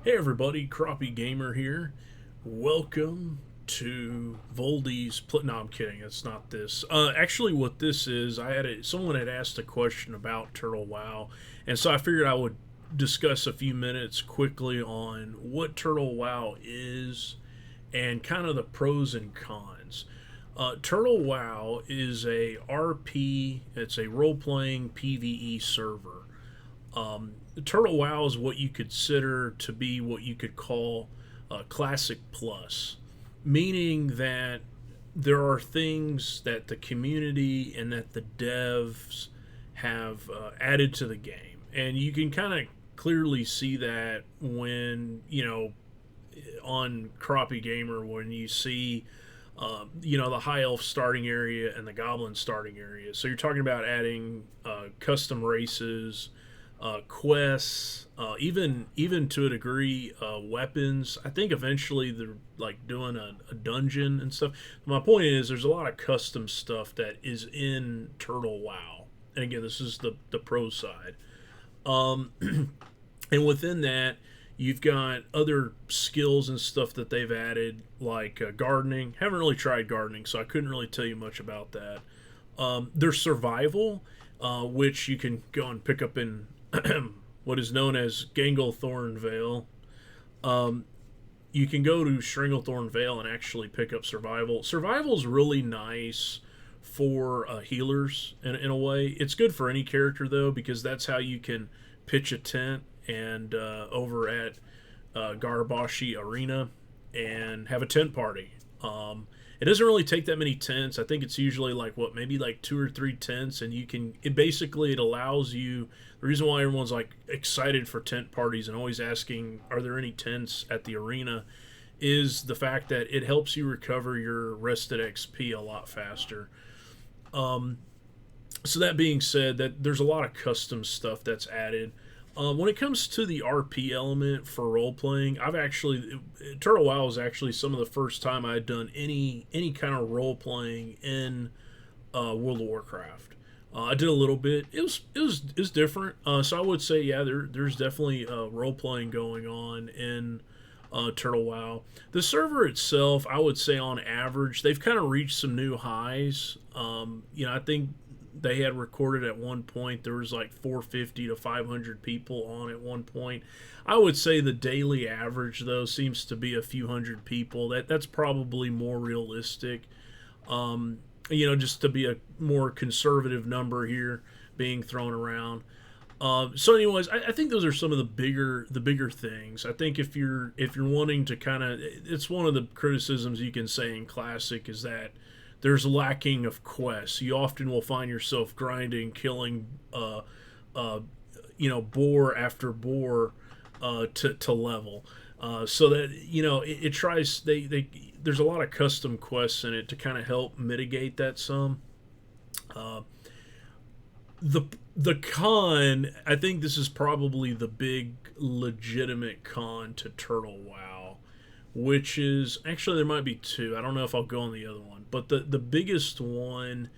Hey everybody, KroppiGamer here. Welcome to Voldy's. No, I'm kidding. It's not this. Actually, what this is, someone had asked a question about Turtle Wow, and so I figured I would discuss a few minutes quickly on what Turtle Wow is and kind of the pros and cons. Turtle Wow is a RP. It's a role-playing PVE server. Turtle WoW is what you consider to be what you could call Classic Plus, meaning that there are things that the community and that the devs have added to the game. And you can kind of clearly see that when, on KroppiGamer, when you see the high elf starting area and the goblin starting area. So you're talking about adding custom races, quests, even to a degree, weapons. I think eventually they're like doing a dungeon and stuff. My point is, there's a lot of custom stuff that is in Turtle WoW, and again, this is the pro side. Um, and within that, you've got other skills and stuff that they've added, like gardening. Haven't really tried gardening, so I couldn't really tell you much about that. There's survival, which you can go and pick up in what is known as Ganglethorn Vale. Um, you can go to Shringlethorn Vale and actually pick up survival. Survival is really nice for healers in a way. It's good for any character though, because that's how you can pitch a tent and over at Garbashi Arena and have a tent party. It doesn't really take that many tents. I think it's usually like maybe like 2 or 3 tents, and you can. It allows you. The reason why everyone's like excited for tent parties and always asking, "Are there any tents at the arena?" is the fact that it helps you recover your rested XP a lot faster. Um, so that being said, that there's a lot of custom stuff that's added. When it comes to the RP element for role playing, Turtle WoW was actually some of the first time I had done any kind of role playing in World of Warcraft. I did a little bit. It was different. So I would say yeah, there's definitely role playing going on in Turtle WoW. The server itself, I would say on average, they've kind of reached some new highs. I think they had recorded at one point there was like 450 to 500 people on at one point. I would say the daily average though seems to be a few hundred people. That's probably more realistic. Just to be a more conservative number here being thrown around. So, anyways, I think those are some of the bigger things. I think if you're wanting to kind of, it's one of the criticisms you can say in Classic is that there's lacking of quests. You often will find yourself grinding, killing, boar after boar to level. So that it tries. There's a lot of custom quests in it to kind of help mitigate that some. Uh, the the con, I think this is probably the big legitimate con to Turtle WoW, which is actually there might be two. I don't know if I'll go on the other one, but the biggest one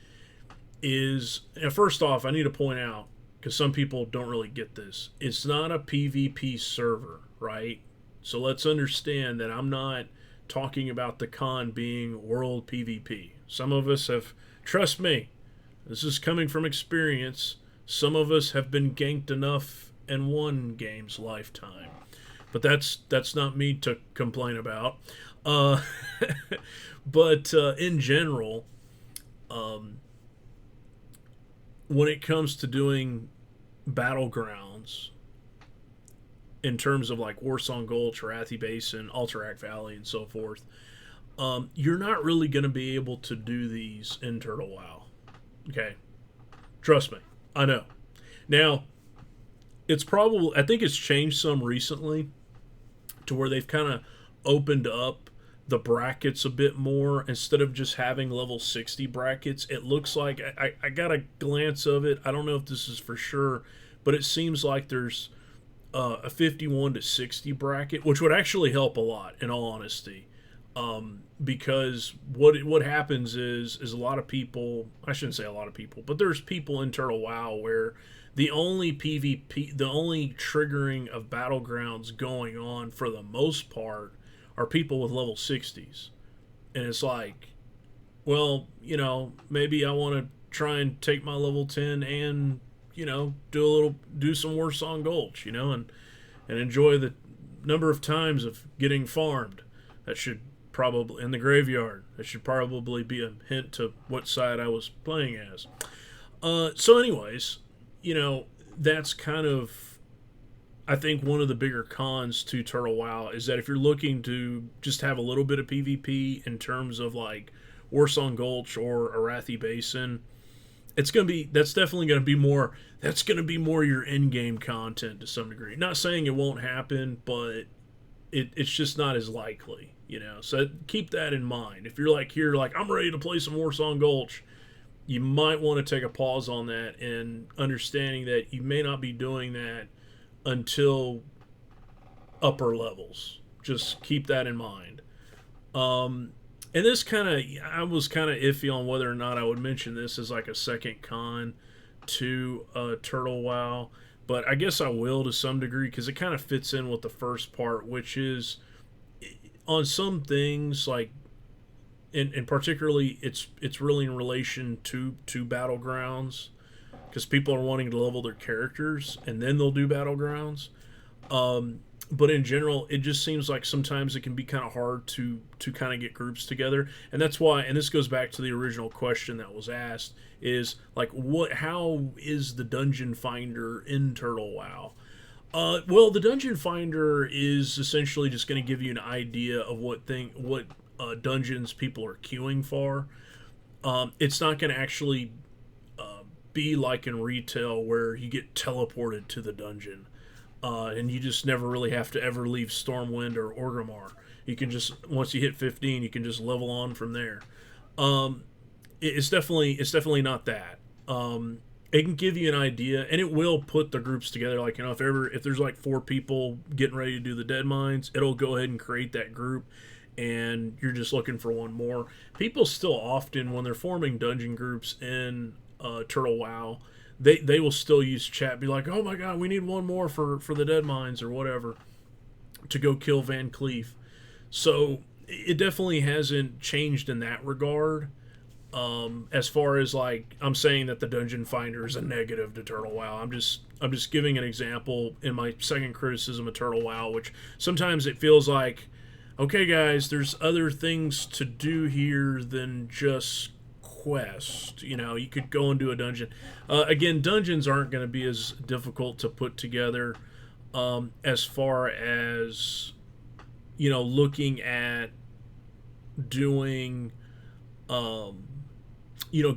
is, and first off, I need to point out because some people don't really get this. It's not a PvP server, right? So let's understand that I'm not talking about the con being world PvP. Some of us have, trust me, this is coming from experience. Some of us have been ganked enough in one game's lifetime, but that's not me to complain about. Uh, but in general, um, when it comes to doing battlegrounds in terms of like Warsong Gulch, Arathi Basin, Alterac Valley, and so forth, you're not really going to be able to do these in Turtle WoW. Okay, trust me, I know. Now, I think it's changed some recently to where they've kind of opened up the brackets a bit more instead of just having level 60 brackets. It looks like I got a glance of it. I don't know if this is for sure, but it seems like there's a 51 to 60 bracket, which would actually help a lot, in all honesty. Because what happens is a lot of people, I shouldn't say a lot of people, but there's people in Turtle WoW where the only PvP, the only triggering of battlegrounds going on for the most part are people with level 60s. And it's like, well, maybe I want to try and take my level 10 and, do some worse on Gulch, and enjoy the number of times of getting farmed. That should probably, in the graveyard, that should probably be a hint to what side I was playing as. So anyways, that's kind of, I think, one of the bigger cons to Turtle WoW is that if you're looking to just have a little bit of PvP in terms of like Warsong Gulch or Arathi Basin, that's definitely going to be more, that's going to be more your in-game content to some degree. Not saying it won't happen, but it's just not as likely, So keep that in mind. If you're like here, like I'm ready to play some Warsong Gulch, you might want to take a pause on that and understanding that you may not be doing that until upper levels. Just keep that in mind. And this I was kind of iffy on whether or not I would mention this as like a second con to Turtle WoW, but I guess I will to some degree because it kind of fits in with the first part, which is on some things like, and particularly it's really in relation to battlegrounds, because people are wanting to level their characters and then they'll do battlegrounds. But in general, it just seems like sometimes it can be kind of hard to kind of get groups together, and that's why. And this goes back to the original question that was asked: is like, how is the dungeon finder in Turtle WoW? Well, the dungeon finder is essentially just going to give you an idea of what dungeons people are queuing for. It's not going to actually be like in retail where you get teleported to the dungeon. And you just never really have to ever leave Stormwind or Orgrimmar. You can just, once you hit 15, you can just level on from there. It's definitely not that. It can give you an idea, and it will put the groups together. Like, if there's like 4 people getting ready to do the Dead Mines, it'll go ahead and create that group, and you're just looking for one more. People still often, when they're forming dungeon groups in Turtle WoW, they will still use chat, be like, oh my god, we need one more for the Dead Mines or whatever to go kill Van Cleef. So it definitely hasn't changed in that regard. As far as like, I'm saying that the dungeon finder is a negative to Turtle WoW. I'm just giving an example in my second criticism of Turtle WoW, which sometimes it feels like, okay guys, there's other things to do here than just quest. You could go and do a dungeon. Again, dungeons aren't going to be as difficult to put together as far as looking at doing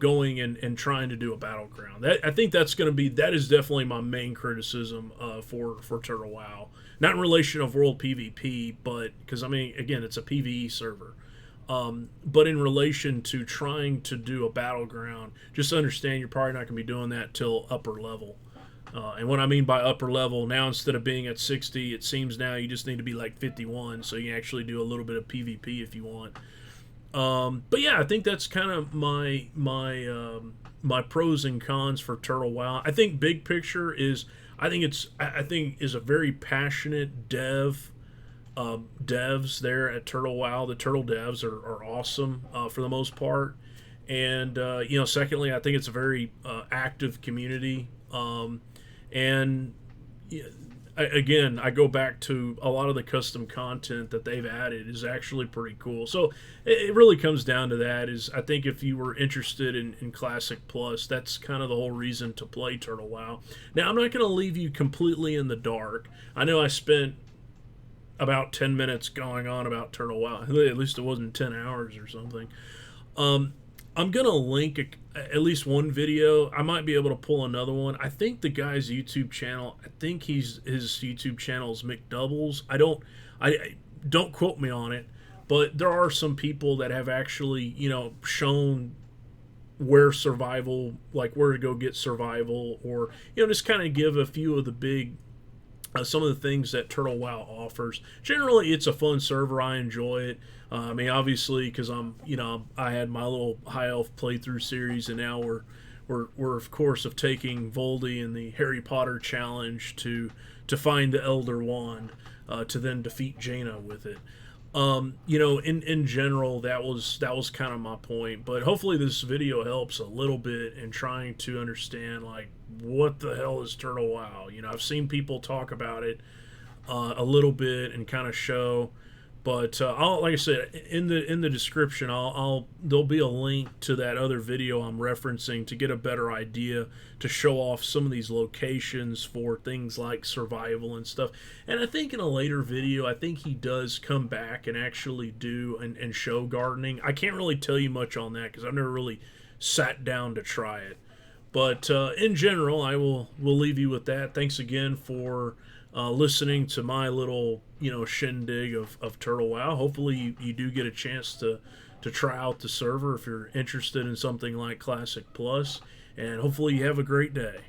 going and trying to do a battleground. I think that is definitely my main criticism for Turtle WoW. Not in relation of world PvP, but because again, it's a PvE server. But in relation to trying to do a battleground, just understand you're probably not going to be doing that till upper level. And what I mean by upper level, now instead of being at 60, it seems now you just need to be like 51, so you can actually do a little bit of PvP if you want. But yeah, I think that's kind of my pros and cons for Turtle WoW. I think big picture is, I think is a very passionate devs there at Turtle WoW. The Turtle devs are awesome for the most part, and secondly, I think it's a very active community. And again, I go back to a lot of the custom content that they've added is actually pretty cool. So it really comes down to that. Is I think if you were interested in Classic Plus, that's kind of the whole reason to play Turtle WoW. Now, I'm not going to leave you completely in the dark. I know I spent about 10 minutes going on about Turtle WoW. At least it wasn't 10 hours or something. I'm going to link at least one video. I might be able to pull another one. I think the guy's YouTube channel, his YouTube channel is McDoubles. I don't quote me on it, but there are some people that have actually, shown where survival, like where to go get survival, or, just kind of give a few of the big, some of the things that Turtle WoW offers. Generally, it's a fun server. I enjoy it. Obviously, because I had my little high elf playthrough series, and now we're we're of course of taking Voldy in the Harry Potter challenge to find the Elder Wand, to then defeat Jaina with it. In general, that was kind of my point. But hopefully, this video helps a little bit in trying to understand like what the hell is Turtle WoW. I've seen people talk about it a little bit and kind of show. But I'll, like I said, in the description, there'll be a link to that other video I'm referencing to get a better idea, to show off some of these locations for things like survival and stuff. And I think in a later video, I think he does come back and actually do and show gardening. I can't really tell you much on that because I've never really sat down to try it. But in general, will leave you with that. Thanks again for listening to my little shindig of Turtle WoW. Hopefully you do get a chance to try out the server if you're interested in something like Classic Plus, and hopefully you have a great day.